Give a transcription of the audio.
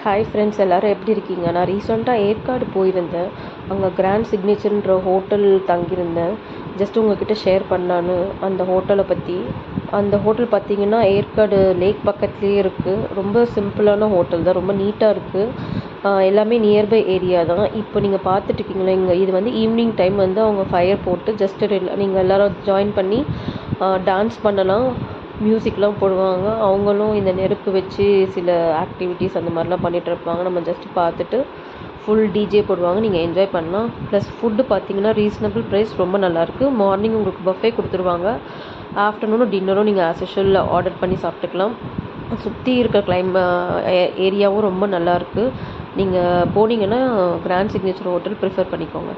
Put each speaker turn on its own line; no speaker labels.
Hi friends, எல்லோரும் எப்படி இருக்கீங்க? நான் ரீசெண்டாக ஏற்காடு போயிருந்தேன். அங்கே கிராண்ட் சிக்னேச்சர்ன்ற ஹோட்டல் தங்கியிருந்தேன். ஜஸ்ட் உங்ககிட்ட ஷேர் பண்ணலான்னு அந்த ஹோட்டலை பற்றி. அந்த ஹோட்டல் பார்த்தீங்கன்னா ஏற்காடு லேக் பக்கத்துலேயே இருக்குது. ரொம்ப சிம்பிளான ஹோட்டல் தான், ரொம்ப நீட்டாக இருக்குது. எல்லாமே நியர்பை ஏரியா தான். இப்போ நீங்கள் பார்த்துட்டு இருக்கீங்களா, இங்கே இது வந்து ஈவினிங் டைம் வந்து அவங்க ஃபயர் போட்டு ஜஸ்ட்டு நீங்கள் எல்லோரும் ஜாயின் பண்ணி டான்ஸ் பண்ணலாம், மியூசிக்லாம் போடுவாங்க. அவங்களும் இந்த நெருப்பு வச்சு சில ஆக்டிவிட்டீஸ் அந்த மாதிரிலாம் பண்ணிகிட்டு இருப்பாங்க. நம்ம ஜஸ்ட் பார்த்துட்டு ஃபுல் டிஜே போடுவாங்க, நீங்கள் என்ஜாய் பண்ணலாம். ப்ளஸ் ஃபுட்டு பார்த்தீங்கன்னா ரீசனபிள் ப்ரைஸ், ரொம்ப நல்லாயிருக்கு. மார்னிங் உங்களுக்கு பஃபே கொடுத்துருவாங்க. ஆஃப்டர்நூனும் டின்னரும் நீங்கள் ஆஸ் யூஷுவல் ஆர்டர் பண்ணி சாப்பிட்டுக்கலாம். சுற்றி இருக்க ஏரியாவும் ரொம்ப நல்லாயிருக்கு. நீங்கள் போனீங்கன்னா கிராண்ட் சிக்னேச்சர் ஹோட்டல் ப்ரிஃபர் பண்ணிக்கோங்க.